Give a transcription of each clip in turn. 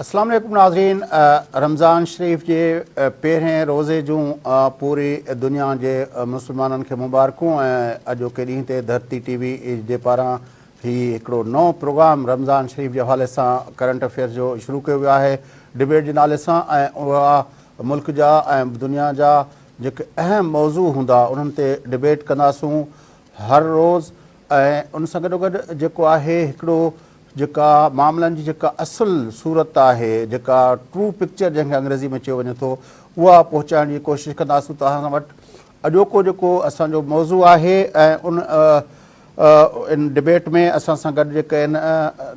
अस्सलाम वालेकुम नाज़रीन। रमज़ान शरीफ़ जे पहिरें रोज़े जूं पूरी दुनिया जे मुस्लमाननि खे मुबारकूं। ऐं अॼोके ॾींहं ते धरती टीवी जे पारां हीउ हिकिड़ो नओं प्रोग्राम रमज़ान शरीफ़ जे हवाले सां करंट अफेयर्स जो शुरू कयो वियो आहे डिबेट जे नाले सां। ऐं उहा मुल्क जा ऐं दुनिया जा जेके अहम मौज़ू हूंदा उन्हनि ते डिबेट कंदासूं हर रोज़। ऐं उन सां गॾोगॾु जेको आहे हिकिड़ो जेका मामलनि जी जेका असुल सूरत आहे, जेका ट्रू पिक्चर जंहिंखे अंग्रेज़ी में चयो वञे थो, उहा पहुचाइण जी कोशिशि कंदासूं तव्हां वटि। अॼोको जेको असांजो मौज़ू आहे ऐं इन डिबेट में असां सां गॾु जेके आहिनि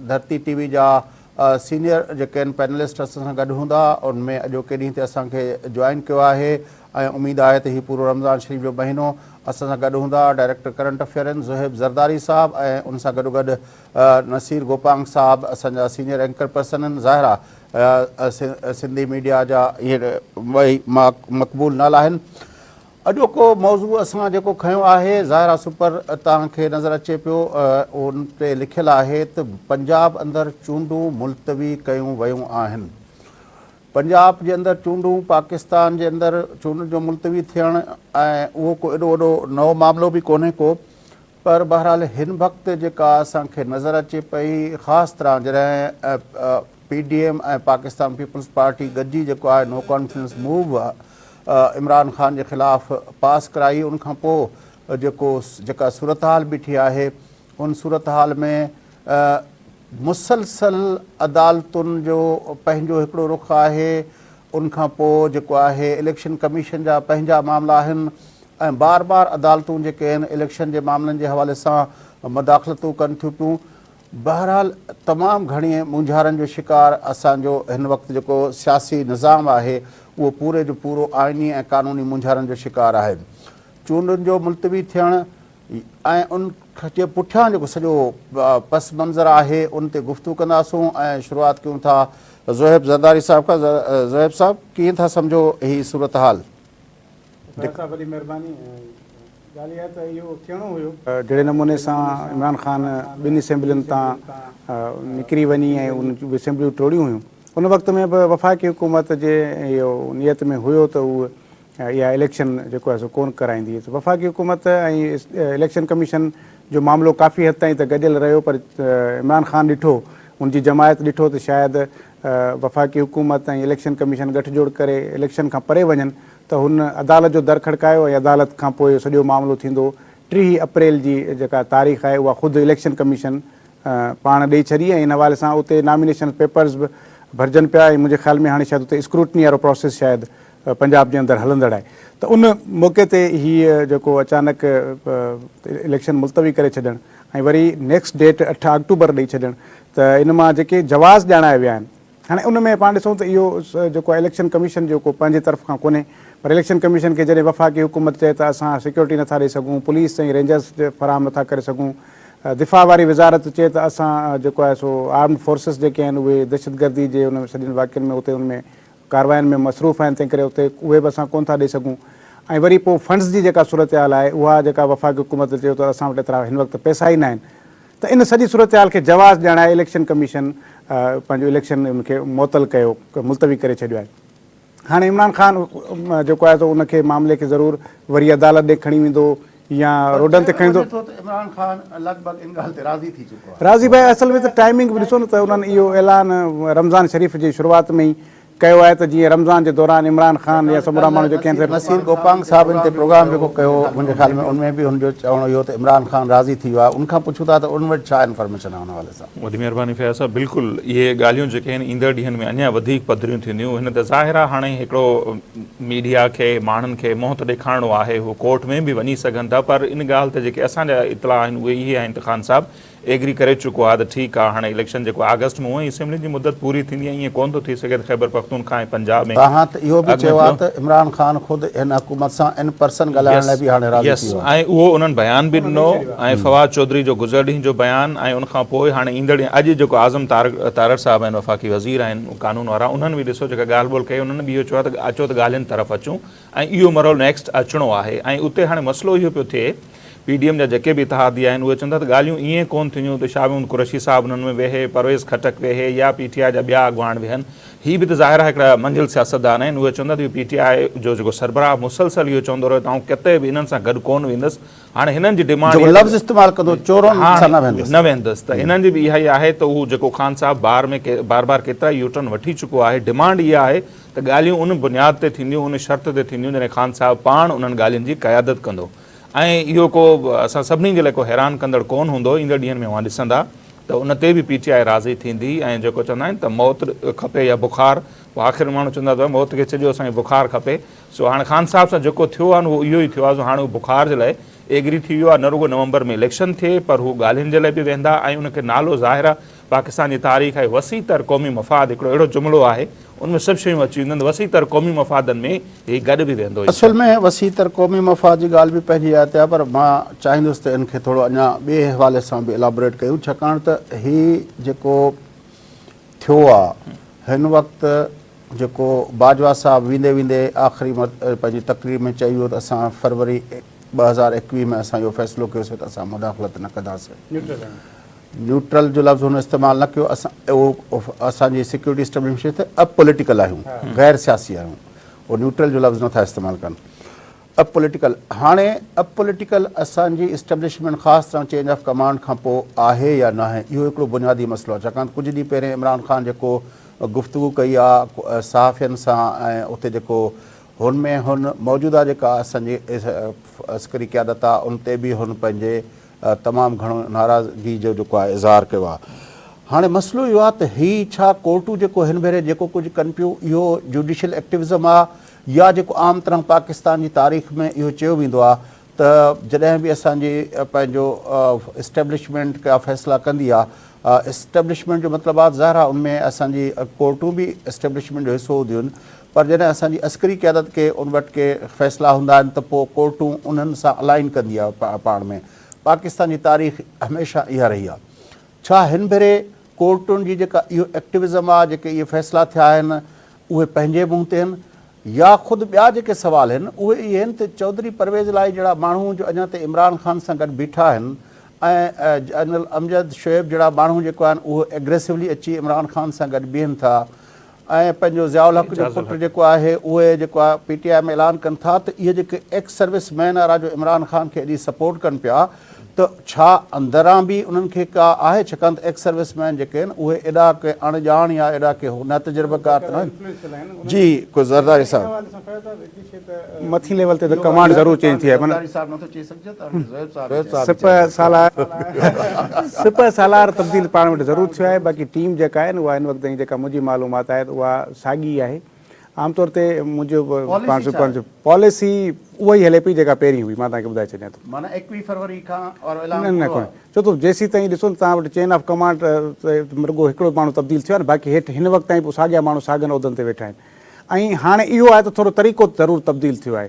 धरती टीवी जा सीनियर जेके आहिनि पैनलिस्ट असां सां गॾु हूंदा। उनमें अॼोके ॾींहं ते असांखे जॉइन कयो आहे ऐं उमेदु आहे त हीउ पूरो रमज़ान शरीफ़ जो महीनो असां सां गॾु हूंदा। डायरेक्टर करंट अफेयर आहिनि ज़ुहैब ज़रदारी साहब, ऐं उन सां गॾोगॾु नसीर गोपांग साहब असांजा सीनियर एंकर पर्सन आहिनि। ज़ाहिरा सिंधी मीडिया जा इहे ॿई मक़बूल नाला आहिनि। अॼोको मौज़ू असां जेको खयो आहे ज़ाहिरा सुपर तव्हांखे नज़र अचे पियो, उन ते लिखियलु आहे त पंजाब अंदरि चूंडूं मुलतवी कयूं वियूं आहिनि। पंजाब जे अंदरि चूंडूं, पाकिस्तान जे अंदरि चूंडुनि जो मुलतवी थियणु, ऐं उहो को एॾो वॾो नओं मामिलो बि कोन्हे को, पर बहरहाल हिन वक़्तु जेका असांखे नज़र अचे पई, ख़ासि तरह जॾहिं PDM ऐं पाकिस्तान पीपल्स पार्टी गॾिजी जेको आहे नो कॉन्फिडेंस मूव इमरान ख़ान जे ख़िलाफ़ पास कराई, उनखां पोइ जेका सूरत हाल बीठी आहे उन सूरत हाल में मुसलसल अदालतुनि जो पंहिंजो हिकिड़ो रुख़ आहे। उनखां पोइ जेको आहे इलेक्शन कमीशन जा पंहिंजा मामला आहिनि, ऐं बार बार अदालतूं जेके आहिनि इलेक्शन जे मामलनि जे हवाले सां मुदाख़लतूं कनि थियूं पियूं। बहरहाल तमामु घणी मुंझारनि जो शिकार असांजो हिन वक़्तु जेको सियासी निज़ाम आहे उहो पूरे जो पूरो आइनी ऐं क़ानूनी मुंझारनि जो शिकार आहे। चूंडुनि जो मुलतवी थियणु ऐं उन जे पुठियां जेको सॼो पस मंज़र आहे उन ते गुफ़्तगू कंदासूं। ऐं शुरूआति कयूं था ज़ुहैब ज़रदारी साहब खां। ज़ुहैब साहब, कीअं था सम्झो हीअ सूरत हाल? वॾी महिरबानी। ॻाल्हि इहा त इहो थियणो हुयो जहिड़े नमूने सां इमरान ख़ान ॿिनि असेंबलियुनि तां निकिरी वञी ऐं उन असेंबलियूं टोड़ियूं हुयूं। उन वक़्त में बि वफ़ाक़ी हुकूमत जे इहो नियत में हुयो त उहो इहा इलेक्शन जेको आहे सो कोन कराईंदी। वफ़ाक़ी हुकूमत ऐं इलेक्शन कमीशन जो मामिलो काफ़ी हद ताईं त गॾियल रहियो, पर इमरान ख़ान ॾिठो, उनजी जमायत ॾिठो त शायदि वफ़ाक़ी हुकूमत ऐं इलेक्शन कमीशन गठजोड़ करे इलेक्शन खां परे वञनि, त हुन अदालत जो दर खड़कायो ऐं अदालत खां पोइ सॼो मामिलो थींदो। 30 अप्रैल जी जेका तारीख़ आहे उहा ख़ुदि इलेक्शन कमीशन पाण ॾेई छॾी, ऐं इन हवाले सां उते नॉमिनेशन पेपर्स बि भरिजनि पिया। ऐं मुंहिंजे ख़्याल में हाणे शायदि उते स्क्रूटनी वारो प्रोसेस शायदि पंजाब जे अंदरि हलंदड़ आहे। त उन मौक़े ते हीअ जेको अचानक इलेक्शन मुलतवी करे छॾणु ऐं वरी नेक्स्ट डेट 8 अक्टूबर ॾेई छॾणु, त इन मां जेके जवाज़ ॼाणाया विया आहिनि, हाणे उन में पाण ॾिसूं त इहो जेको आहे इलेक्शन कमीशन जेको पंहिंजे तरफ़ खां कोन्हे, पर इलेक्शन कमीशन खे जॾहिं वफ़ाक़ी हुकूमत चए त असां सिक्योरिटी नथा ॾेई सघूं, पुलिस ऐं रेंजर्स फ़राहम नथा करे सघूं, दिफ़ा वारी वज़ारत चए त असां जेको आहे सो आर्म्ड फोर्सिस जेके आहिनि उहे दहशतगर्दी जे उन सॼिनि वाक़िअनि में उते उनमें कारवायुनि में मसरूफ़ आहिनि, तंहिं करे उते उहे बि असां कोन था ॾेई सघूं। ऐं वरी पोइ फंड्स जी जेका सूरत हाल आहे उहा जेका वफ़ाक़ी हुकूमत चयो त असां वटि एतिरा हिन वक़्तु पैसा ई न आहिनि। त इन सॼी सूरत हाल खे जवाज़ ॼाणाए इलेक्शन कमीशन पंहिंजो इलेक्शन उनखे मुअतल कयो, मुलतवी करे छॾियो आहे। हाणे इमरान ख़ान जेको आहे त उनखे मामले खे ज़रूरु वरी अदालत ॾे खणी वेंदो या रोडनि ते खणी वेंदो। इमरान ख़ान लॻभॻि इन ॻाल्हि ते राज़ी थी चुको आहे। राज़ी भाई, असल में त टाइमिंग बि ॾिसो न त उन्हनि इहो ऐलान रमज़ान शरीफ़ जी शुरूआति में ई कयो आहे त जीअं रमज़ान जे दौरान इमरान ख़ान या समूरा माण्हू जेके आहिनि नसीर गोपांग साहब इन ते प्रोग्राम जेको कयो मुंहिंजे ख़्याल में उनमें बि हुनजो चवणो इहो त इमरान ख़ान राज़ी थी वियो आहे। उनखां पुछूं था त उन वटि छा इंफॉर्मेशन आहे उन हवाले सां? वॾी महिरबानी फैज़ साहब। बिल्कुलु इहे ॻाल्हियूं जेके आहिनि ईंदड़ ॾींहंनि में अञा वधीक पधरियूं थींदियूं। हिन त ज़ाहिर आहे हाणे हिकिड़ो मीडिया खे माण्हुनि खे मुंहुं त ॾेखारिणो आहे, उहो कोर्ट में बि वञी सघनि था, पर इन ॻाल्हि ते जेके असांजा इतला आहिनि उहे इहे आहिनि त ख़ान साहब एग्री करे चुको आहे त ठीकु आहे हाणे इलेक्शन जेको अगस्त में हुअईं असेंबली जी मुदत पूरी थींदी आहे, ईअं कोन थो थी सघे त ख़ैबर पख्तूनख्वा ऐं पंजाब में। तव्हां त इहो बि चयो आहे त इमरान ख़ान ख़ुदि हिन हुकूमत सां इन पर्सन ॻाल्हाइण लाइ बि हाणे राज़ी थी वियो आहे। ऐं उहो उन्हनि बयान बि ॾिनो, ऐं फवाद चौधरी जो गुज़र ॾींहं जो बयानु, ऐं उनखां पोइ हाणे ईंदड़ अॼु जेको आज़म तारड़ साहब आहिनि वफ़ाक़ी वज़ीर आहिनि कानून वारा, उन्हनि बि ॾिसो जेका ॻाल्हि ॿोल कई, उन्हनि बि इहो चयो आहे त अचो त ॻाल्हियुनि तरफ़ अचूं, ऐं इहो मरहलो नेक्स्ट अचिणो आहे। ऐं उते हाणे मसइलो इहो पियो थिए PDM जा जेके बि इतिहादी आहिनि उहे चवनि था त ॻाल्हियूं ईअं कोन थींदियूं त शाहबून कुरैशी साहिबु उन्हनि में वेहे, परवेज़ खटक वेहे या PTI जा ॿिया अॻुवान वेहनि। ही बि त ज़ाहिर आहे हिकिड़ा मंज़िल सियासतदान आहिनि, उहे चवंदा त PTI जो जेको सरबराह मुसलसल इहो चवंदो रहे त आउं किथे बि इन्हनि सां गॾु कोन वेंदुसि। हाणे हिननि जी डिमांड लफ़्ज़ इस्तेमालु कंदो चोरनि सां न वेंदुसि, त इन्हनि जी बि इहा ई आहे त उहो जेको ख़ान साहिबु बार बार केतिरा ई यूटर्न वठी चुको आहे। डिमांड इहा आहे त ॻाल्हियूं उन बुनियाद ते थींदियूं, उन शर्त ते थींदियूं जॾहिं ख़ान साहिबु पाण उन्हनि ॻाल्हियुनि जी क़यादत कंदो। ऐं इहो को असां सभिनी जे लाइ को हैरान कंदड़ कोन हूंदो, ईंदड़ ॾींहंनि में उहा ॾिसंदा त उन ते बि PTI राज़ी थींदी। ऐं जेको चवंदा आहिनि त मौत खपे या बुखार, पोइ आख़िर माण्हू चवंदा अथव मौत खे चइजो असांखे बुखार खपे। सो हाणे ख़ान साहिब सां जेको थियो आहे उहो इहो ई थियो आहे। सो हाणे उहो बुखार जे लाइ एग्री थी वियो आहे, न रुगो नवंबर में इलेक्शन थिए पर हू ॻाल्हियुनि जे लाइ बि वेंदा ऐं उनखे नालो ज़ाहिर आहे पाकिस्तान जी तारीख़ आहे वसी तर क़ौमी मफ़ाद, हिकिड़ो अहिड़ो जुमिलो आहे उनमें सभु शयूं अची वेंदियूं आहिनि। वसी तर क़ौमी मफ़ादनि में हीउ गॾु बि वेंदो। असल में वसी तर क़ौमी मफ़ाद जी ॻाल्हि बि पंहिंजी आहे ते, पर मां चाहींदुसि त इनखे थोरो अञा ॿिए हवाले सां बि इलाबोरेट कयूं, छाकाणि त हीउ जेको थियो आहे हिन वक़्तु जेको बाजवा साहिबु वेंदे वेंदे आख़िरी पंहिंजी तक़रीर में चई वियो त असां फरवरी 2021 में असां इहो फ़ैसिलो कयोसीं त असां मुदाख़लत न कंदासीं। न्यूट्रल जो लफ़्ज़ हुन इस्तेमालु न कयो। असांजी सिक्योरिटी एस्टेब्लिशमेंट ते अपॉलिटिकल आहियूं, गैर सियासी आहियूं, उहो न्यूट्रल जो लफ़्ज़ नथा इस्तेमालु कनि, अपॉलिटिकल। हाणे अपॉलिटिकल असांजी एस्टेब्लिशमेंट ख़ासि तरह चेंज ऑफ कमांड खां पोइ आहे या न आहे, इहो हिकिड़ो बुनियादी मसइलो आहे। छाकाणि कुझु ॾींहं पहिरियों इमरान ख़ान जेको गुफ़्तगू कई आहे सहाफ़ियुनि सां ऐं उते जेको हुन में हुन मौजूदा जेका असांजी अस्करी क़यादत आहे उन ते बि हुन पंहिंजे तमामु घणो नाराज़गी जो जेको आहे इज़हार कयो आहे। हाणे मसइलो इहो आहे त हीउ छा कोर्टूं जेको हिन भेरे जेको कुझु कनि पियूं इहो जुडिशल एक्टिविज़म आहे या जेको आम तरह पाकिस्तान जी तारीख़ में इहो चयो वेंदो आहे त जॾहिं बि असांजी पंहिंजो इस्टेब्लिशमेंट का फ़ैसिला कंदी आहे, इस्टेब्लिशमेंट जो मतिलबु आहे ज़ाहिर आहे उनमें असांजी कोर्टूं बि इस्टेब्लिशमेंट जो हिसो हूंदियूं आहिनि, पर जॾहिं असांजी अस्करी क़यादत के उन वटि के फ़ैसिला हूंदा आहिनि त पोइ कोर्टूं उन्हनि सां अलाइन कंदी आहे पाण में। पाकिस्तान जी तारीख़ हमेशह इहा रही आहे। छा हिन भेरे कोर्टुनि जी जेका इहो एक्टिविज़म आहे, जेके इहे फ़ैसिला थिया आहिनि उहे पंहिंजे मुंहं ते आहिनि या ख़ुदि ॿिया जेके सवाल आहिनि उहे इहे आहिनि त चौधरी परवेज़ इलाही जहिड़ा माण्हू जो अञा ताईं इमरान ख़ान सां गॾु बीठा आहिनि ऐं जनरल अमजद शोएब जहिड़ा माण्हू जेको आहिनि उहे एग्रेसिवली अची इमरान ख़ान सां गॾु बीहनि था ऐं पंहिंजो ज़ियाउल हक़ जो पुटु जेको आहे उहे जेको आहे PTI में ऐलान कनि था त इहे जेके एक्स सर्विस मैन वारा जो इमरान ख़ान खे एॾी सपोर्ट कनि पिया त छा अंदरां बि उन्हनि खे का आहे, छाकाणि त एक्स सर्विस मैन जेके आहिनि उहे एॾा के अणॼाण या एॾा के न तजुर्बेकार त आहिनि। जी कोई ज़रदारी साहिबु मथी लेवल ते त कमांड ज़रूरु चेंज थी आहे, सिपह सालार तब्दील पाण वटि ज़रूरु थियो आहे। बाक़ी टीम जेका आहे न उहा हिन वक़्त जी जेका मुंहिंजी मालूमात आहे उहा साॻी आहे। आमतौर ते मुंहिंजो पॉलिसी उहा ई हले पई जेका पहिरीं हुई, मां तव्हांखे ॿुधाए छॾियां थो। माना 21 फरवरी खां न कोन्हे, छो त जेसीं ताईं ॾिसो तव्हां वटि चेन ऑफ कमांड रुॻो हिकिड़ो माण्हू तब्दील थियो आहे न, बाक़ी हेठि हिन वक़्त ताईं पोइ साॻिया माण्हू साॻियनि उहिदनि ते वेठा आहिनि। ऐं हाणे इहो आहे त थोरो तरीक़ो ज़रूरु तब्दील थियो आहे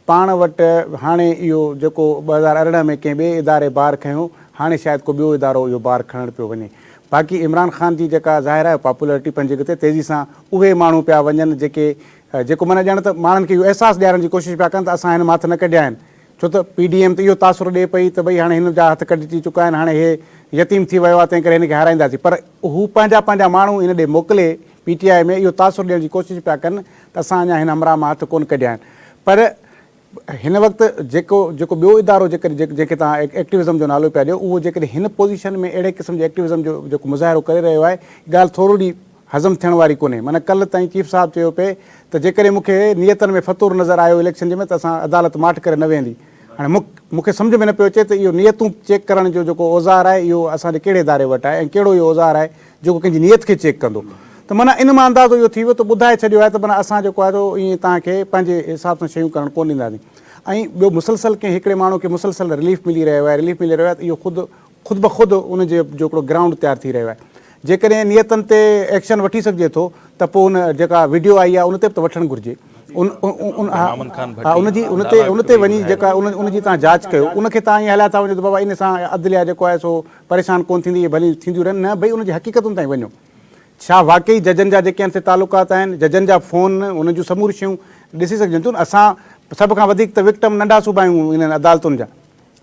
पाण वटि। हाणे इहो जेको 2018 में कंहिं ॿिए इदारे बार खयों, हाणे शायदि को ॿियो इदारो इहो बार खणणु पियो वञे। बाक़ी इमरान ख़ान जी जेका ज़ाहिर आहे पॉपुलरिटी पंहिंजे अॻिते तेज़ी सां उहे माण्हू पिया वञनि जेको माना ॼण त माण्हुनि खे इहो अहसासु ॾियारण जी कोशिशि पिया कनि त असां हिन मां हथ न कढिया आहिनि। छो त PDM त इहो तासुरु ॾिए पई त भई हाणे हिन जा हथ कढिजी चुका आहिनि, हाणे हे यतीम थी वियो आहे तंहिं करे हिनखे हाराईंदासीं, पर हू पंहिंजा माण्हू हिन ॾे मोकिले PTI में इहो तासुरु ॾियण जी कोशिशि पिया कनि त असां अञा हिन हमराह मां हथ कोन कढिया आहिनि। पर हिन वक़्तु जेको ॿियो इदारो जेके तव्हां एक्टिविज़म जो नालो पिया ॾियो, उहो जेकॾहिं हिन पोज़ीशन में अहिड़े क़िस्म जे एक्टिविज़म जो जेको मुज़ाहिरो करे रहियो आहे, ॻाल्हि थोरो ॾींहुं हज़म थियण वारी कोन्हे। माना कल्ह ताईं चीफ साहिबु चयो पिए त जेकॾहिं मूंखे नियतनि में फ़तूर नज़र आयो इलेक्शन जे में त असां अदालत माठ करे न वेंदी। हाणे मूंखे सम्झ में न पियो अचे त इहो नियतूं चेक करण जो जेको औज़ार आहे इहो असांजे कहिड़े इदारे वटि आहे ऐं कहिड़ो इहो औज़ार आहे जेको कंहिंजी नियत खे चेक कंदो। त माना इन मां अंदाज़ो इहो थी वियो त ॿुधाए छॾियो आहे त माना असां जेको आहे ईअं तव्हांखे पंहिंजे हिसाब सां शयूं करणु कोन ॾींदासीं। ऐं ॿियो मुसलसल कंहिं हिकिड़े माण्हू खे मुसलसल रिलीफ मिली रहियो आहे त इहो ख़ुदि ब ख़ुदि उनजे जो हिकिड़ो ग्राउंड तयारु थी रहियो आहे। जेकॾहिं नियतनि ते एक्शन वठी सघिजे थो त पोइ उन जेका वीडियो आई आहे उन ते बि त वठणु घुरिजे। उन ते वञी जेका उनजी तव्हां जांच कयो, उनखे तव्हां ईअं हलिया था वञो त बाबा इन सां अदलिया जेको आहे सो परेशान कोन थींदी, इहे भली थींदियूं रहनि। न भई उनजी हक़ीक़तुनि ताईं वञो। छा वाक़ई जजनि जा जेके आहिनि से तालुकात आहिनि, जजनि जा फ़ोन, उन जूं समूरियूं शयूं ॾिसी सघजनि थियूं न। असां सभ खां वधीक त विक्टम नंढा सूबा आहियूं इन्हनि अदालतुनि जा।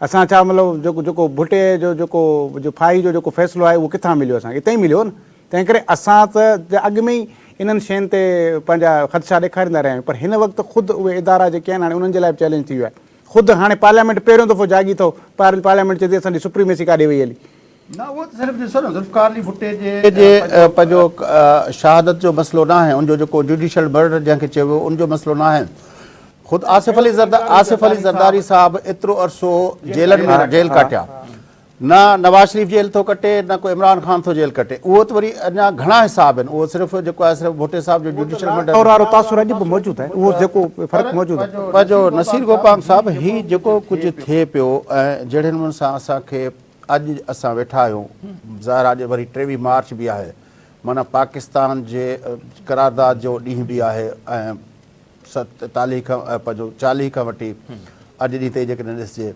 असां छा मतिलबु जेको भुटे जो फाही जो फ़ैसिलो आहे उहो किथां मिलियो असांखे हिते ई मिलियो न। तंहिं करे असां त अॻु में ई इन्हनि शयुनि ते पंहिंजा ख़दशा ॾेखारींदा रहिया आहियूं, पर हिन वक़्तु ख़ुदि उहे इदारा जेके आहिनि हाणे उन्हनि जे लाइ बि चैलेंज थी वियो आहे। ख़ुदि हाणे पार्लियामेंट पहिरियों दफ़ो जागी अथव, पार्लियामेंट चए थी असांजी सुप्रीमेसी काॾे वई हली। न उहो त सिर्फ़ु ॾिसो न ज़ुल्फ़िकार अली भुट्टे जे पंहिंजो शहादत जो मसइलो न आहे, उनजो जेको जुडिशल मर्डर जंहिंखे चइबो वियो उनजो मसइलो न आहे। ख़ुदि आसिफ़ अली ज़रदारी साहिबु एतिरो अरसो जेलनि में जेल काटिया, न नवाज़ शरीफ़ जेल थो कटे, न को इमरान ख़ान थो जेल कटे। उहो त वरी अञा घणा हिसाब आहिनि, उहो सिर्फ़ु जेको आहे सिर्फ़ु भुट्टे साहिब जो जुडिशल मर्डर वारो तासुर अॼु बि मौजूदु आहे, उहो जेको फ़र्क़ु मौजूदु आहे। पंहिंजो नसीर गोपांग साहिबु हीउ जेको कुझु थिए पियो ऐं जहिड़े नमूने सां असांखे अॼु असां वेठा आहियूं, ज़ाहिर अॼु वरी 23 मार्च बि आहे, माना पाकिस्तान जे करारदाद जो ॾींहुं बि आहे ऐं 47 खां पंहिंजो 40 खां वठी अॼु ॾींहं ताईं जेकॾहिं ॾिसिजे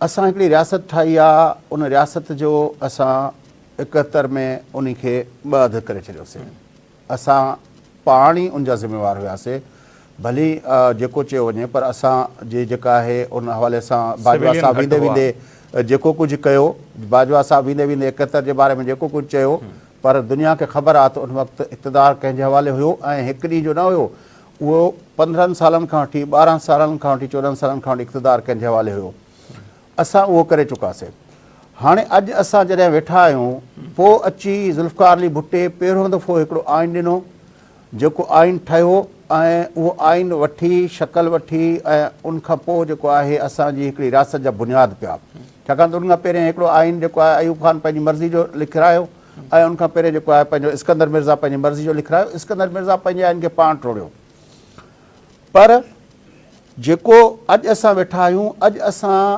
असां हिकिड़ी रियासत ठाही आहे। उन रियासत जो असां 71 में उन खे 2 अध करे छॾियोसीं। असां पाण ई उनजा ज़िम्मेवार हुआसीं, भली जेको चयो वञे, पर असांजी जेका आहे उन हवाले सां बाजवा साहिबु वेंदे वेंदे जेको कुझु कयो, बाजवा साहिबु वेंदे वेंदे 71 जे बारे में जेको कुझु चयो, पर दुनिया खे ख़बर आहे त उन वक़्तु इक़्तिदार कंहिंजे हवाले हुयो ऐं हिकु ॾींहुं जो न हुयो, उहो 15 सालनि खां वठी 12 सालनि खां वठी 14 सालनि खां वठी इक़्तिदार कंहिंजे हवाले हुयो। असां उहो करे चुकासीं। हाणे अॼु असां जॾहिं वेठा आहियूं, पोइ अची ज़ुल्फ़िकार अली भुट्टे पहिरियों दफ़ो हिकिड़ो आइन ॾिनो, जेको आइन ठहियो ऐं उहो आइन वठी शक्ल वठी ऐं उनखां पोइ जेको आहे असांजी हिकिड़ी रियासत जा बुनियाद पिया। छाकाणि त उनखां पहिरियों हिकिड़ो आइन जेको आहे अयूब ख़ान पंहिंजी मर्ज़ी जो लिखारायो ऐं उनखां पहिरियों जेको आहे पंहिंजो इस्कंदर मिर्ज़ा पंहिंजी मर्ज़ी जो लिखारायो। इस्कंदर मिर्ज़ा पंहिंजे आइन खे पाण टोड़ियो। पर जेको अॼु असां वेठा आहियूं, अॼु असां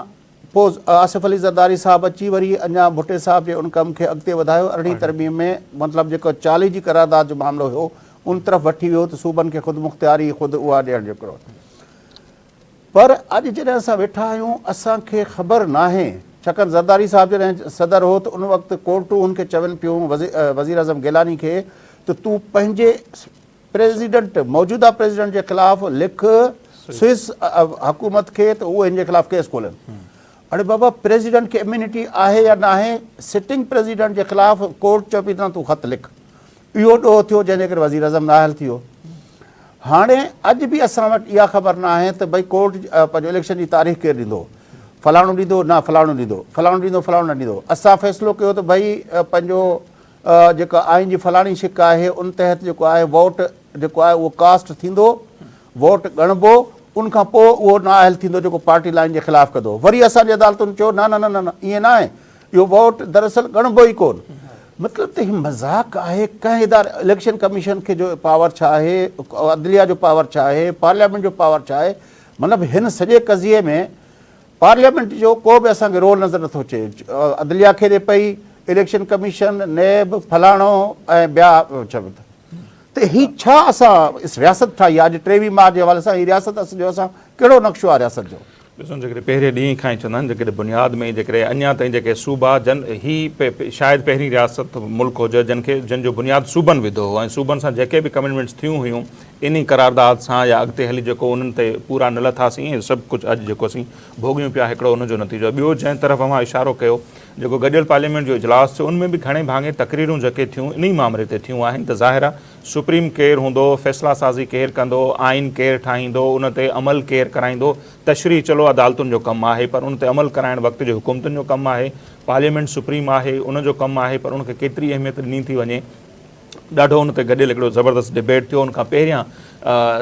पोइ आसिफ़ अली ज़रदारी साहिबु अची वरी अञा भुट्टे साहिब जे उन कम खे अॻिते वधायो। 18 तरमीम में मतिलबु जेको 40 जी करारदाद जो मामिलो हुयो उन तरफ़ वठी वियो त सूबनि खे ख़ुदि मुख़्तियारी ख़ुदि उहा ॾियणु जेको। पर अॼु जॾहिं असां वेठा आहियूं असांखे ख़बर न आहे, छाकाणि ज़रदारी साहिबु जॾहिं सदर हो त उन वक़्तु कोर्टूं हुनखे चवनि पियूं वज़ीर आज़म गिलानी खे त तूं पंहिंजे प्रेसिडेंट मौजूदा प्रेसिडेंट जे ख़िलाफ़ु लिख स्विस हुकूमत खे त उहो हिन जे ख़िलाफ़ु केस खोलनि। अड़े बाबा प्रेसिडेंट खे इम्यूनिटी आहे या न आहे? सिटिंग प्रेसिडेंट जे ख़िलाफ़ु कोर्ट चओ पई त तूं ख़त लिख। इहो ॾोह थियो जंहिंजे करे वज़ीर आज़म नाअहल थी वियो। हाणे अॼु बि असां वटि इहा ख़बर न आहे त भई कोर्ट पंहिंजो इलेक्शन जी तारीख़ केरु ॾींदो, फलाणो ॾींदो न फलाणो ॾींदो, फलाणो ॾींदो फलाणो न ॾींदो। असां फ़ैसिलो कयो त भई पंहिंजो जेका आइन जी फलाणी शिक आहे उन तहत जेको आहे वोट जेको आहे उहो कास्ट थींदो, वोट ॻणबो, उनखां पोइ उहो नाअहल थींदो जेको पार्टी लाइन जे ख़िलाफ़ु कंदो। वरी असांजी अदालतुनि चयो न न न न ईअं न आहे, इहो वोट दरअसल ॻणबो ई कोन। मतिलबु त हीउ मज़ाक़ आहे। कंहिं इदारे इलेक्शन कमीशन खे जो पावर छा आहे, अदलिया जो पावर छा आहे, पार्लियामेंट जो पावर छा आहे? मतिलबु हिन सॼे कज़िये में पार्लियामेंट जो को बि असांखे रोल नज़र नथो अचे। अदलिया खे ॾे पई, इलेक्शन कमीशन, नैब, फलाणो ऐं ॿिया चवनि त हीउ छा असां रियासत ठाही आहे? अॼु 23 मार्च जे हवाले सां हीअ रियासत जो असां कहिड़ो नक्शो आहे रियासत जो? ॾिसो जेकॾहिं पहिरें ॾींहं खां ई चवंदा आहिनि जेकॾहिं बुनियाद में जेकॾहिं अञा ताईं जेके सूबा ही शायदि पहिरीं रियासत मुल्क हुजे जंहिंजो बुनियाद सूबनि विधो हो ऐं सूबनि सां जेके बि कमिटमेंट्स थियूं हुयूं इन करारदाद सां या अॻिते हली जेको उन्हनि ते पूरा न लथासीं, ऐं सभु कुझु अॼु जेको असीं भोॻियूं पिया हिकिड़ो उनजो नतीजो। ॿियो जंहिं तरफ़ मां इशारो कयो, जेको गॾियल पार्लियामेंट जो इजलास थियो उनमें बि घणे भाङे तक़रीरूं जेके थियूं इन ई मामले ते थियूं आहिनि त ज़ाहिर आहे सुप्रीम केरु हूंदो, फ़ैसिला साज़ी केरु कंदो, आइन केरु ठाहींदो, उन ते अमल केरु कराईंदो। तशरीह चलो अदालतुनि जो कमु आहे, पर उन ते अमल कराइण वक़्त जो हुकूमतुनि जो कमु आहे। पार्लियामेंट सुप्रीम आहे, उनजो कमु आहे, पर उनखे केतिरी अहमियत ॾिनी थी वञे। ॾाढो उन ते गॾियल हिकिड़ो ज़बरदस्त डिबेट थियो। उनखां पहिरियां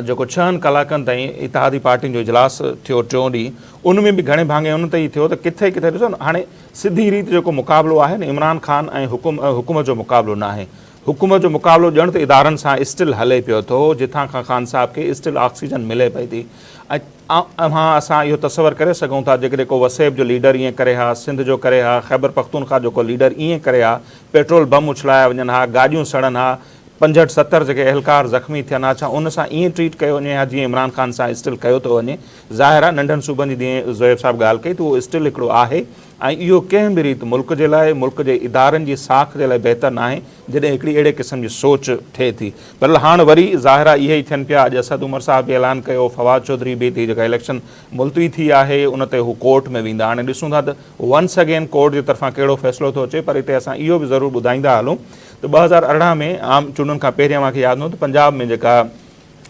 जेको 6 कलाकनि ताईं इतिहादी पार्टियुनि जो इजलास थियो 4 ॾींहं, उनमें बि घणे भाङे उन ते ई थियो त किथे किथे ॾिसो न हाणे सिधी रीति जेको मुक़ाबिलो आहे न इमरान ख़ान ऐं हुकूमत जो मुक़ाबिलो न आहे। हुकूमत जो मुक़ाबिलो ॼण त इदारनि सां स्टिल हले पियो थो, जिथां खां ख़ान साहिब खे स्टिल ऑक्सीजन मिले पई थी। ऐं असां इहो तसवर करे सघूं था जेकॾहिं को वसेब जो लीडर ईअं करे हा, सिंध जो करे हा, ख़ैबर पख्तूनख्वा जो को लीडर ईअं करे हा, पेट्रोल बम उछलाया वञनि हा, गाॾियूं सड़नि हा, 65-70 जेके अहलकार ज़ख़्मी थियनि हा, छा उन सां ईअं ट्रीट कयो वञे हा जीअं इमरान ख़ान सां स्टिल कयो थो वञे? ज़ाहिर आहे नंढनि सूबनि जी जीअं ज़ोएब साहिबु ॻाल्हि कई त उहो स्टिल हिकिड़ो आहे ऐं इहो कंहिं बि रीति मुल्क जे लाइ मुल्क जे इदारनि जी साख जे लाइ बहितर न आहे जॾहिं हिकिड़ी अहिड़े क़िस्म जी सोच थिए थी। पर हाणे वरी ज़ाहिर आहे इहे ई थियनि पिया। अॼु असद उमर साहब बि ऐलान कयो, फवाद चौधरी बि थी, जेका इलेक्शन मुलतवी थी आहे उन ते हू कोर्ट में वेंदा। हाणे ॾिसूं था त वंस अगेन कोर्ट जे तरफ़ां कहिड़ो फ़ैसिलो थो अचे। पर हिते असां इहो बि ज़रूरु ॿुधाईंदा हलूं त 2018 में आम चूंडुनि खां पहिरियों मूंखे यादि न त पंजाब में जेका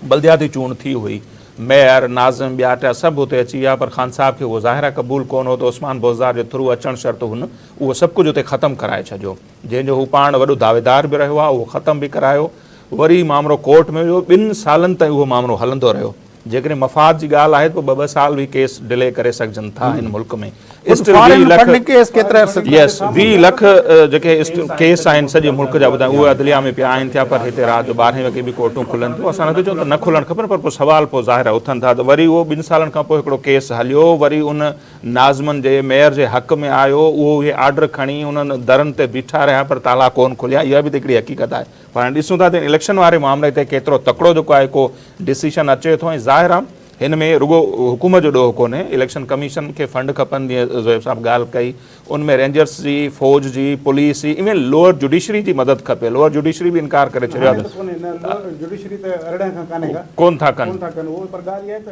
बल्दियाती चूंड थी हुई, मेयर नाज़िम ॿिया टिया सभु हुते अची विया, पर ख़ान साहब खे उहो ज़ाहिरा क़बूल कोन हो त उस्मान बोज़दार जे थ्रू अचणु शर्त हुन उहो सभु कुझु हुते ख़तमु कराए छॾियो, जंहिंजो हू पाण वॾो दावेदार बि रहियो आहे, उहो ख़तमु बि करायो। वरी मामिलो कोर्ट में वियो, 2 सालनि ताईं उहो मामिलो हलंदो रहियो। जेकॾहिं मफ़ाद जी ॻाल्हि आहे त पोइ 2-2 साल बि केस डिले करे सघजनि था हिन मुल्क में। 20 लख जेके केस आहिनि सॼे मुल्क जा ॿुधायो उहे अदलिया में पिया आहिनि थिया, पर हिते राति जो 12 वॻे बि कोर्टूं खुलनि थियूं। असां नथो चऊं त न खुलणु खपनि, पर पोइ सुवाल पोइ ज़ाहिर उथनि था। त वरी उहो 2 सालनि खां पोइ हिकिड़ो केस हलियो, वरी उन नाज़मनि जे मेयर जे हक़ में आयो, उहो इहे आर्डर खणी उन्हनि दरनि ते बीठा रहिया पर ताला कोन खुलिया। इहा बि त हिकिड़ी हक़ीक़त आहे। पर हाणे ॾिसूं था त इलेक्शन वारे मामले ते केतिरो तकिड़ो जेको आहे को डिसीशन अचे थो। ऐं ज़ाहिर आहे हिन में रुगो हुकूमत जो ॾोह कोन्हे, इलेक्शन कमीशन खे फंड खपनि, जीअं ज़ोएब साहब ॻाल्हि कई, उनमें रेंजर्स जी, फौज जी, पुलिस जी, इवन लोअर जुडिशरी जी मदद खपे। लोअर जुडिशरी बि इनकार करे छॾियो आहे, कोन था कनि।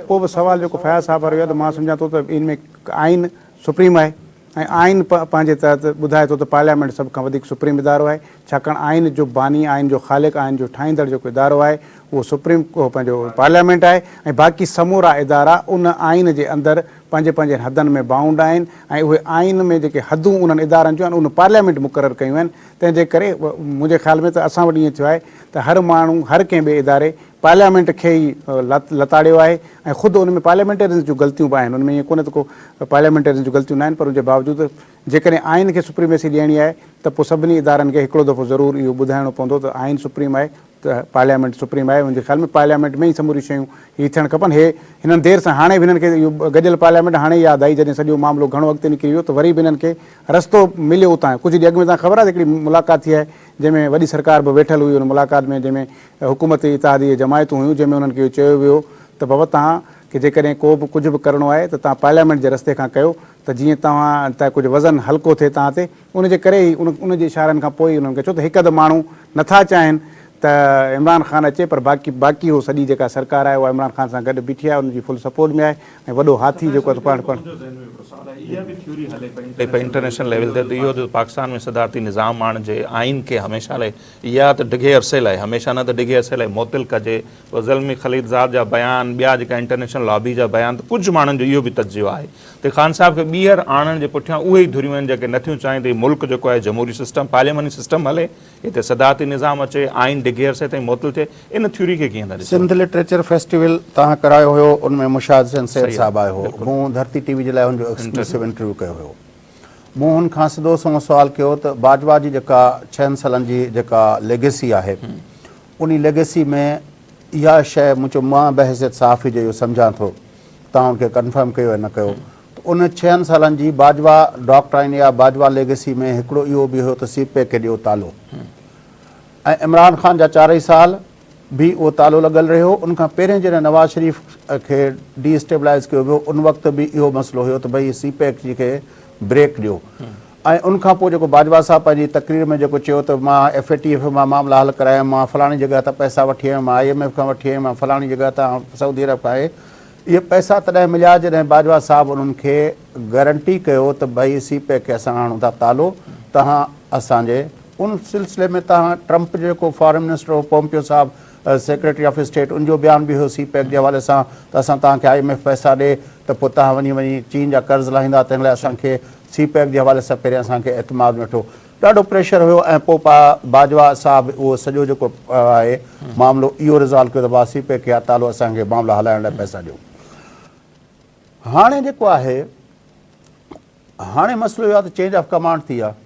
पोइ बि सवाल जेको फयाज़ साहब वारो आहे त मां सम्झां थो त इन में आइन सुप्रीम आहे ऐं आइन पंहिंजे तहत ॿुधाए थो त पार्लियामेंट सभ खां वधीक सुप्रीम इदारो आहे, छाकाणि आइन जो बानी, आइन जो ख़ालिक़, आइन जो ठाहींदड़ जेको इदारो आहे उहो सुप्रीम पंहिंजो पार्लियामेंट आहे। ऐं बाक़ी समूरा इदारा उन आइन जे अंदरि पंहिंजे पंहिंजे हदनि में बाउंड आहिनि ऐं उहे आइन में जेके हदूं उन्हनि इदारनि जूं आहिनि उन पार्लियामेंट मुक़ररु कयूं आहिनि। तंहिंजे करे मुंहिंजे ख़्याल में त असां वटि ईअं थियो आहे त हर माण्हू, हर कंहिं ॿिए इदारे पार्लियामेंट खे ई लताड़ियो आहे ऐं ख़ुदि उन में पार्लियामेंटेरियन जूं ग़लतियूं बि आहिनि। उन में ईअं कोन्हे त को पार्लियामेंटेरियन जूं ग़लतियूं न आहिनि, पर उनजे बावजूदि जेकॾहिं आइन खे सुप्रीमेसी ॾियणी आहे त पोइ सभिनी इदारनि खे हिकिड़ो दफ़ो ज़रूरु इहो ॿुधाइणो पवंदो त आइन सुप्रीम आहे त पार्लियामेंट सुप्रीम आहे। मुंहिंजे ख़्याल में पार्लियामेंट में ई समूरी शयूं हीअ थियणु खपनि। हे हिननि देरि सां हाणे बि हिननि खे इहो गॾियल पार्लियामेंट हाणे यादि आई, जॾहिं सॼो मामिलो घणो अॻिते निकिरी वियो त वरी बि हिननि खे रस्तो मिलियो उतां। कुझु ॾींहं अॻु में तव्हां ख़बर आहे हिकिड़ी मुलाक़ात थी आहे जंहिंमें वॾी सरकार बि वेठल हुई, उन मुलाक़ात में जंहिंमें हुकूमती इतिहादी जमायतूं हुयूं, जंहिंमें उन्हनि खे इहो चयो वियो त बाबा तव्हां कि जेकॾहिं को बि कुझु बि करिणो आहे त तव्हां पार्लियामेंट जे रस्ते खां कयो, त जीअं तव्हां त कुझु वज़न हल्को थिए तव्हां ते। उनजे करे ई उनजे इशारनि खां पोइ ई उन्हनि खे छो त हिकु अधु माण्हू नथा चाहिनि त इमरान ख़ान अचे, पर बाक़ी उहो सॼी जेका सरकार आहे उहा इमरान ख़ान सां गॾु बीठी आहे, उनजी फुल सपोर्ट में आहे। ऐं वॾो हाथी जेको आहे पाण इंटरनेशनल लेवल ते इहो त पाकिस्तान में सदारती निज़ाम माण्हुनि जे आइन खे हमेशह लाइ या त डिघे अरसे लाइ, हमेशह न त डिघे अरसे लाइ मुअत्तिल कजे। ज़ल्मी ख़लीलज़ाद जा बयान, ॿिया जेका इंटरनेशनल लॉबी जा बयान, त कुझु माण्हुनि जो इहो बि तजियो आहे त ख़ान साहब खे ॿीहर आणण जे पुठियां उहे ई धुरियूं आहिनि जेके नथियूं चाहिनि त मुल्क जेको आहे जमहूरी सिस्टम, पार्लियामेंटी सिस्टम हले, हिते सदारती निज़ाम अचे, आइन डिघे अरसे ताईं मुअत्तिल थिए। इन थ्योरी खे कीअं था ॾिसो? सिंध लिटरेचर फेस्टिवल तव्हां करायो हुयो, उनमें मुशाहिद हुसैन सैद साहब आयो हो, मूं धरती टीवी जे लाइ हुनजो एक्सक्लूसिव इंटरव्यू कयो हुयो। मूं हुनखां सिधो सो सुवाल कयो त बाजवा जी जेका 6 सालनि जी जेका लेगेसी आहे, उन लेगेसी में इहा शइ मां बहसियत सहाफ़ी जो इहो सम्झां थो, तव्हां उनखे कंफर्म कयो या न कयो, त उन 6 सालनि जी बाजवा डॉक्ट्राइन या बाजवा लेगेसी में हिकिड़ो इहो बि हुयो त सीपे खे ॾियो तालो, ऐं इमरान ख़ान जा 4 साल भी उहो तालो लॻल रहियो। उनखां पहिरें जॾहिं नवाज़ शरीफ़ खे डीस्टेबलाइज़ कयो वियो उन वक़्तु बि इहो मसइलो हुयो त भई सीपैक जी खे ब्रेक ॾियो। ऐं उनखां पोइ जेको बाजवा साहब पंहिंजी तक़रीर में जेको चयो त मां FATF मां मामला हल कराया, मां फलाणी जॻह तां पैसा वठी आयुमि, मां IMF खां वठी आयुमि, मां फलाणी जॻह तां सऊदी अरब खां आहे, इहे पैसा तॾहिं मिलिया जॾहिं बाजवा साहब उन्हनि खे गारंटी कयो त भई सीपैक खे असां आणूं था तालो, तव्हां असांजे उन सिलसिले में तव्हां ट्रंप जो जेको फॉरेन मिनिस्टर हो पोम्पियो साहब, सेक्रेटरी ऑफ स्टेट, उनजो बयान बि हुयो सीपैक जे हवाले सां त असां तव्हांखे IMF पैसा ॾे त पोइ तव्हां वञी चीन जा कर्ज़ लाहींदा, तंहिं लाइ असांखे सीपैक जे हवाले सां पहिरियों असांखे एतमाद वेठो, ॾाढो प्रेशर हुयो। ऐं पोइ बाजवा साहब उहो सॼो जेको आहे मामिलो इहो रिज़ॉल्व कयो त भाउ सीपैक खे तालो असांखे मामला हलाइण लाइ पैसा ॾियो। हाणे जेको आहे, हाणे मसइलो इहो आहे त चेंज ऑफ कमांड थी आहे।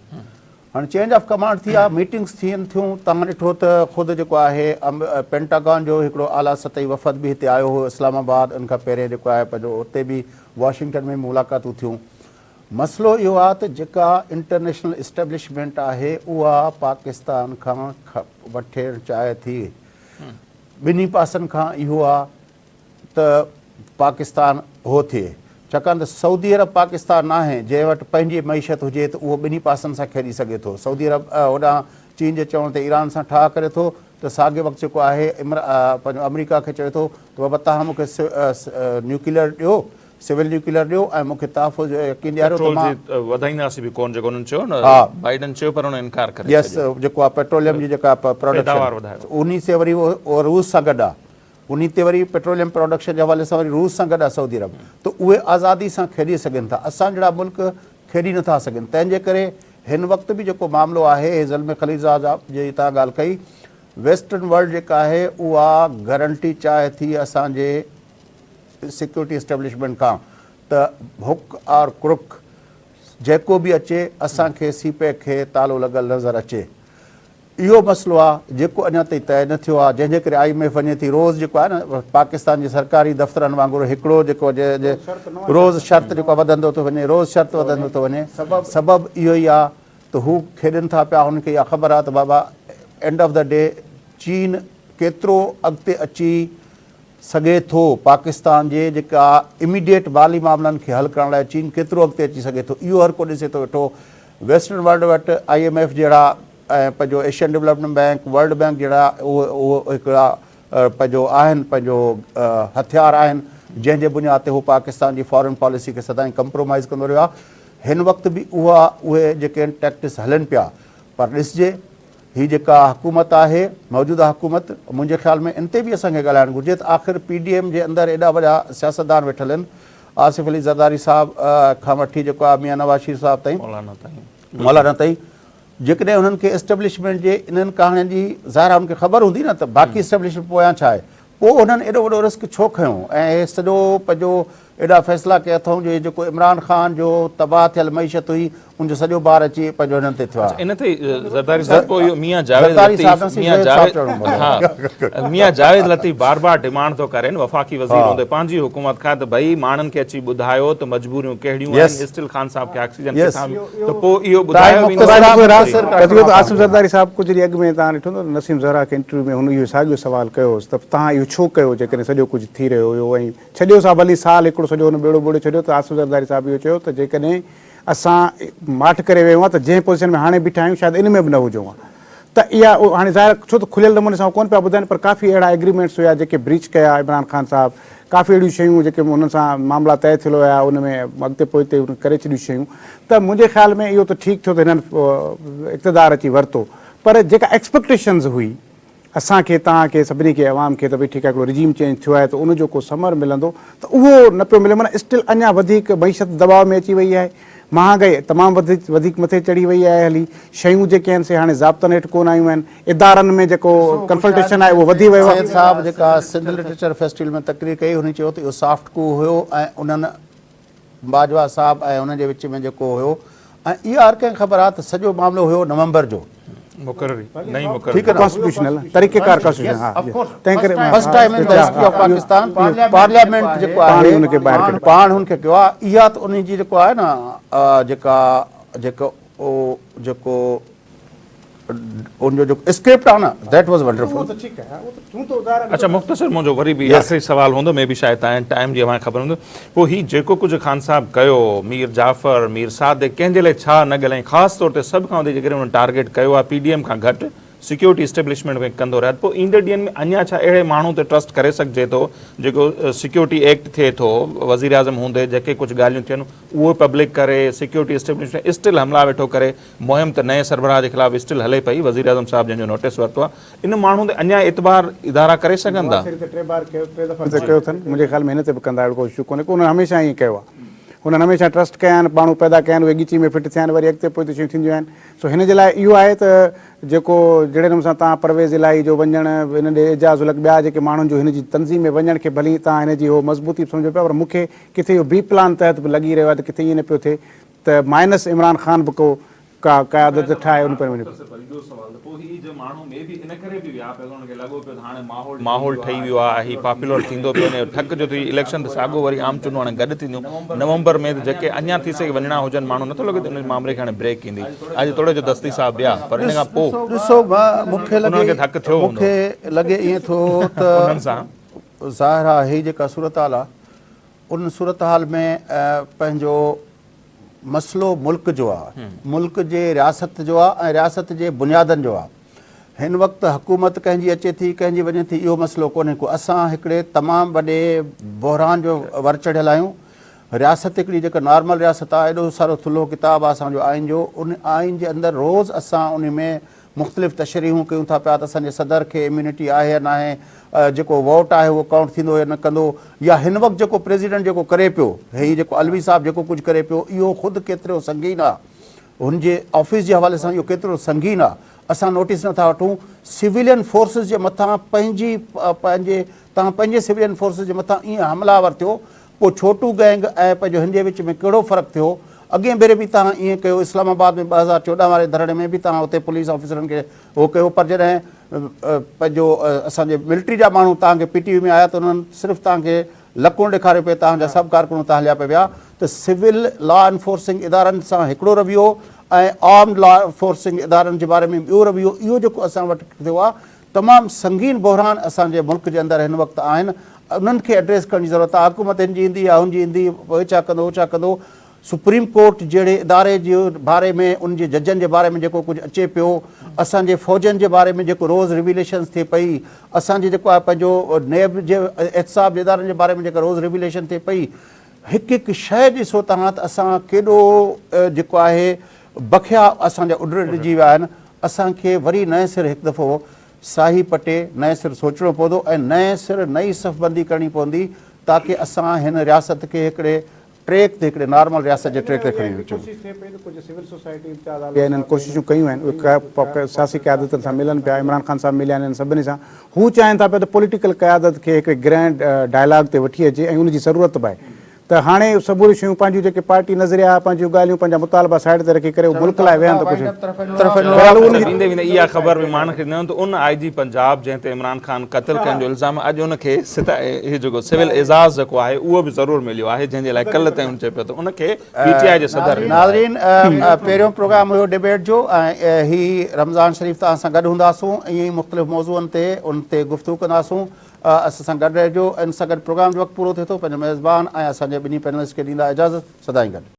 हाणे चेंज ऑफ कमांड थी आहे, मीटिंग्स थियनि थियूं। तव्हां ॾिठो त ख़ुदि जेको आहे पेंटागन जो हिकिड़ो आला सतही वफ़द बि हिते आयो हो इस्लामाबाद, उनखां पहिरें जेको आहे पंहिंजो उते बि वॉशिंगटन में मुलाक़ातूं थियूं। मसइलो इहो आहे त जेका इंटरनेशनल इस्टेब्लिशमेंट आहे उहा पाकिस्तान खां वठणु चाहे थी, ॿिन्ही पासनि खां इहो आहे त पाकिस्तान हो थिए, छाकाणि त सऊदी अरब पाकिस्तान न आहे जंहिं वटि पंहिंजी मईशत हुजे त उहो ॿिन्ही पासनि सां खेॾी सघे थो। सऊदी अरब होॾां चीन जे चवण ते ईरान सां ठाह करे थो त साॻिए वक़्तु जेको आहे पंहिंजो अमेरिका खे चए थो त बाबा तव्हां मूंखे न्यूक्लियर ॾियो, सिविल न्यूक्लियर ॾियो ऐं मूंखे तहफ़ुज़ यकीन ॾियारियो त मां वधाईंदासीं बि कोन, जेको उन्हनि चयो न, हा। बाइडन चयो पर उन्हनि इनकार करे यस, जेको आहे पेट्रोलियम जी जेका पैदावार प्रोडक्शन वधायो। उन से वरी उहो रूस सां गॾु आहे, उन ते वरी पेट्रोलियम प्रोडक्शन जे हवाले सां वरी रूस सां गॾु आहे सऊदी अरब, त उहे आज़ादी सां खेॾी सघनि था, असां जहिड़ा मुल्क खेॾी नथा सघनि। तंहिंजे करे हिन वक़्तु बि जेको मामिलो आहे ज़ल्म ख़लीज़ा जी तव्हां ॻाल्हि कई, वेस्टर्न वर्ल्ड जेका आहे उहा गारंटी चाहे थी असांजे सिक्योरिटी एस्टेब्लिशमेंट खां त हुक और क्रुक जेको बि अचे असांखे सीपेक खे तालो लॻल नज़र अचे। इहो मसइलो आहे जेको अञा ताईं तइ न थियो आहे, जंहिंजे करे IMF वञे थी रोज़ जेको आहे न पाकिस्तान जे सरकारी दफ़्तरनि वांगुरु हिकिड़ो जेको रोज़ शर्त जेको वधंदो थो वञे, रोज़ शर्त वधंदो थो वञे। सबबु इहो ई आहे त हू खेॾनि था पिया, हुनखे इहा ख़बर आहे त बाबा एंड ऑफ द डे चीन केतिरो अॻिते अची सघे थो, पाकिस्तान जे जेका इमीडिएट माली मामलनि खे हल करण लाइ चीन केतिरो अॻिते अची सघे थो, इहो हर को ॾिसे थो वेठो। वेस्टर्न वर्ल्ड वटि IMF जहिड़ा ऐं पंहिंजो Asian development bank, world bank जहिड़ा उहो हिकिड़ा पंहिंजो आहिनि, पंहिंजो हथियार आहिनि जंहिंजे बुनियाद ते हू पाकिस्तान जी फॉरेन पॉलिसी खे सदाईं कंप्रोमाइज़ कंदो रहियो आहे। हिन वक़्तु बि उहे जेके आहिनि टैक्टिस हलनि पिया, पर ॾिसजे हीअ जेका हुकूमत आहे मौजूदा हुकूमत, मुंहिंजे ख़्याल में इन ते बि असांखे ॻाल्हाइणु घुरिजे त आख़िर PDM जे अंदरि एॾा वॾा सियासतदान वेठल आहिनि, आसिफ अली ज़रदारी साहब खां वठी जेको आहे मियां नवाज़ शरीफ़ साहब ताईं, मौलाना ताईं, जेकॾहिं हुननि खे एस्टेब्लिशमेंट जे इन्हनि कहाणियुनि जी ज़ाहिर आहे हुनखे ख़बर हूंदी न त बाक़ी एस्टेब्लिशमेंट पोयां छा आहे, पोइ हुननि एॾो वॾो रिस्क छो खयों ऐं सॼो पंहिंजो एॾा फ़ैसिला कया अथऊं जो जेको इमरान ख़ान जो तबाह थियल मईशत हुई उनजो सॼो बार अची पंहिंजो हिननि ते थियो आहे। इन ते ज़रदारी साहब पोइ इहो मियां जावेद लतीफ़ बार बार डिमांड थो करे वफ़ाक़ी वज़ीर हूंदे पंहिंजी हुकूमत खां त भई माण्हुनि खे अची ॿुधायो त मजबूरियूं कहिड़ियूं आहिनि, इस्टिल ख़ान साहब खे ऑक्सीजन किथां त पोइ इहो ॿुधायो आसिफ ज़रदारी साहब कुझु ॾींहं अॻु में तव्हां ॾिठो न नसीम ज़हरा खे इंटरव्यू में हुन इहो साॻियो सुवालु कयोसि त तव्हां इहो छो कयो जेकॾहिं सॼो कुझु थी रहियो हुयो ऐं छॾियो साहब भली साल हिकिड़ो सॼो हुन बेड़ो ॿोड़े छॾियो त आसिफ ज़रदारी साहब इहो चयो त जेकॾहिं असां माठ करे वियो आहे त जंहिं पोज़ीशन में हाणे बीठा आहियूं शायदि इन में बि न हुजूं आहे, त इहा हाणे ज़ाहिर छो त खुलियल नमूने सां कोन पिया ॿुधाइनि, पर काफ़ी अहिड़ा एग्रीमेंट्स हुया जेके ब्रीच कया इमरान ख़ान साहब, काफ़ी अहिड़ियूं शयूं जेके हुन सां मामला तइ थियल हुया, उन में अॻिते पोइते करे छॾियूं शयूं, त मुंहिंजे ख़्याल में इहो त ठीकु थियो त हिननि इक़्तिदार अची वरितो, पर जेका एक्सपेक्टेशन्स हुई असांखे तव्हांखे सभिनी खे अवाम खे त भई ठीकु आहे हिकिड़ो रिजीम चेंज थियो आहे त उनजो को समर मिलंदो, त उहो न पियो मिले। माना स्टिल अञा वधीक मईशत दबाव में अची वई आहे, महांगाई तमामु वधीक मथे चढ़ी वई आहे, हली शयूं जेके आहिनि से हाणे ज़ाब्तनि हेठि कोन आयूं आहिनि, इदारनि में जेको कंसल्टेशन आहे उहो वधी वियो आहे। साहब जेका सिंध लिटरेचर फेस्टिवल में तकरीर कई हुन चयो त इहो सॉफ्ट कू हुयो ऐं उन्हनि बाजवा साहब ऐं हुनजे विच में जेको हुयो ऐं इहा हर कंहिंखे ख़बर आहे त सॼो मामिलो हुयो नवंबर जो कॉन्स्टिट्यूशनल तरीक़ेकार कॉन्स्टिट्यूशन, हा तंहिं करे first time in the history of Pakistan parliament जेको आहे हुनखे ॿाहिरि पाण हुनखे कयो आहे। इहा त उन जी जेको आहे न जेको उनजो जेको स्क्रिप्ट आहे न दैट वाज वंडरफुल। अच्छा मुख़्तसिर मुंहिंजो वरी बि आख़िरी सुवाल हूंदो, मे बि शायदि तव्हां टाइम जी अव्हां ख़बर हूंदो, पोइ हीउ जेको कुझु ख़ान साहब कयो, मीर जाफ़र, मीर सादिक, कंहिंजे लाइ छा न ॻाल्हाई, ख़ासि तौर ते सभ खां वधीक जेकॾहिं हुन टारगेट कयो आहे PDM खां घटि सिक्योरिटी एस्टेब्लिशमेंट में कंदो रहे, पोइ ईंदड़ ॾींहंनि में अञा छा अहिड़े माण्हू ते ट्रस्ट करे सघिजे थो जेको सिक्योरिटी एक्ट थिए थो वज़ीर आज़म हूंदे, जेके कुझु ॻाल्हियूं थियनि उहो पब्लिक करे, सिक्योरिटी एस्टेब्लिशमेंट स्टिल हमला वेठो करे, मुहिम त नए सरबराह जे ख़िलाफ़ स्टिल हले पई, वज़ीर आज़म साहब जंहिंजो नोटिस वरितो आहे, इन माण्हू ते अञा एतबार इदारा करे सघंदा? कयो अथनि मुंहिंजे ख़्याल में हिन ते बि कंदा अहिड़ो कोशिशि कोन्हे, उन्हनि हमेशह ईअं कयो आहे, हुननि हमेशह ट्रस्ट कया आहिनि, माण्हू पैदा कया आहिनि, उहे ॻिची में फिट थिया आहिनि, वरी अॻिते पोइ शयूं थींदियूं आहिनि। सो हिन जे लाइ इहो आहे त जेको जहिड़े नमूने सां तव्हां परवेज़ इलाही जो वञणु, हिन ॾे एजाज़ उलग ॿिया जेके माण्हुनि जो हिन जी तनज़ीम में वञण खे भली तव्हां हिन जी उहो मज़बूती सम्झो पिया, पर मूंखे किथे इहो बी प्लान तहत बि लॻी रहियो आहे त किथे ईअं न पियो थिए त माइनस इमरान ख़ान बि को का क़यादत ठाहे उन पर वञे। माहौल ठही वियो आहे, हीउ पॉपुलर थींदो पियो वञे, ठक जो थी इलेक्शन त साॻियो वरी आम चूंडूं हाणे गॾु थींदियूं नवंबर में, जेके अञा थी सघे वञणा हुजनि माण्हू, नथो लॻे त उन मामले खे हाणे ब्रेक ईंदी। अॼु थोरे जो दस्ती साहब ॿिया, पर इन खां पोइ ॾिसो मूंखे लॻे ईअं थो त ज़ाहिर आहे हीअ जेका सूरत हाल आहे उन सूरत हाल में पंहिंजो मसइलो मुल्क जो आहे, मुल्क जे रियासत जो आहे ऐं रियासत जे बुनियादनि जो आहे। हिन वक़्तु हुकूमत कंहिंजी अचे थी, कंहिंजी वञे थी, इहो मसइलो कोन्हे को। असां हिकिड़े तमामु वॾे बहिरान जो वर चढ़ियल आहियूं। रियासत हिकिड़ी जेका नॉर्मल रियासत आहे, एॾो सारो थुल्हो किताबु आहे असांजो आइन जो। उन आइन जे अंदरि रोज़ु असां उन में मुख़्तलिफ़ तशरीहूं कयूं था पिया त असांजे सदर खे इम्यूनिटी आहे या न आहे, जेको वोट आहे उहो काउंट थींदो या न कंदो, या हिन वक़्तु जेको प्रेसिडेंट जेको करे पियो, हीउ जेको अलवी साहब जेको कुझु करे पियो, इहो ख़ुदि केतिरो संगीन आहे, हुनजे ऑफिस जे हवाले सां इहो केतिरो संगीन आहे, असां नोटिस नथा वठूं। सिविलियन फोर्सिस जे मथां तव्हां पंहिंजे सिविलियन फोर्सिस जे मथां ईअं हमलावर थियो, पोइ छोटू गैंग ऐं पंहिंजो हिन जे विच में कहिड़ो फ़र्क़ु थियो। अॻे भेरे बि तव्हां ईअं कयो, इस्लामाबाद में 2014 वारे धरणे में बि तव्हां उते पुलिस ऑफिसरनि खे उहो कयो, पर जॾहिं पंहिंजो असांजे मिलिट्री जा माण्हू तव्हांखे PTV में आया त उन्हनि सिर्फ़ु तव्हांखे लकुण ॾेखारियो पियो, तव्हांजा सभु कारकुन तव्हां हलिया पिया। त सिविल लॉ एनफोर्सिंग इदारनि सां हिकिड़ो रवैयो ऐं आर्म्ड लॉ एनफोर्सिंग इदारनि जे बारे में ॿियो रवैयो, इहो जेको असां वटि थियो आहे, तमामु संगीन बहिरान असांजे मुल्क जे अंदरि हिन वक़्तु आहिनि। उन्हनि खे एड्रेस करण जी ज़रूरत आहे। हुकूमत हिन जी ईंदी या हुनजी ईंदी, पोइ छा कंदो उहो छा कंदो। सुप्रीम कोर्ट जहिड़े इदारे जे बारे में, उन जे जजनि जे बारे में जेको कुझु अचे पियो, असांजे फ़ौजनि जे बारे में जेको रोज़ रिविलेशन्स थिए पई, असांजे जेको आहे पंहिंजो नेब जे एहतसाब जे इदारनि जे बारे में जेका रोज़ रिविलेशन थिए पई, हिकु हिकु शइ ॾिसो तव्हां त असां केॾो जेको आहे बखिया असांजा उॾिजी विया आहिनि। असांखे वरी नए सिर हिकु दफ़ो साही पटे नए सिर सोचणो पवंदो ऐं नए सिर नई सफ़बंदी करणी पवंदी, ताकी असां हिन रियासत खे हिकिड़े ट्रैक ते, हिकिड़े नॉर्मल रियासत जे ट्रैक ते खणी अचूं। कुझु सिविल सोसाइटी इन्हनि कोशिशूं कयूं आहिनि, उहे सियासी क़यादतनि सां मिलनि पिया, इमरान ख़ान साहब मिलिया आहिनि सभिनी सां। हू चाहिनि था पिया त पॉलिटिकल क़यादत खे हिकिड़े ग्रैंड डायलॉग ते वठी अचे ऐं उनजी ज़रूरत पए। त हाणे सभु शयूं पंहिंजूं जेके पार्टी नज़रिया, पंहिंजूं ॻाल्हियूं, पंहिंजा मुतालबा साइड ते रखी करे मुल्क लाइ वेहनि त इहा ख़बर बि माण्हुनि खे ॾिनो त उन IG पंजाब जंहिं ते इमरान ख़ान क़तल करण जो इल्ज़ाम, अॼु उनखे इहो जेको सिविल एज़ाज़ जेको आहे उहो बि ज़रूरु मिलियो आहे, जंहिंजे लाइ कल्ह ताईं चए पियो त उनखे PTI जे सदर। नाज़रीन, पहिरियों प्रोग्राम हुयो डिबेट जो ऐं हीउ रमज़ान शरीफ़ तव्हां सां गॾु हूंदासूं, ईअं ई मुख़्तलिफ़ मौज़ूअनि ते उन ते गुफ़्तगू कंदासूं। असां सां गॾु रहिजो। इन सां गॾु प्रोग्राम जो वक़्तु पूरो थिए थो। पंहिंजो मेज़बान ऐं असांजे ॿिन्ही पैनलिस्ट खे ॾींदा इजाज़त। सदाईं गॾु।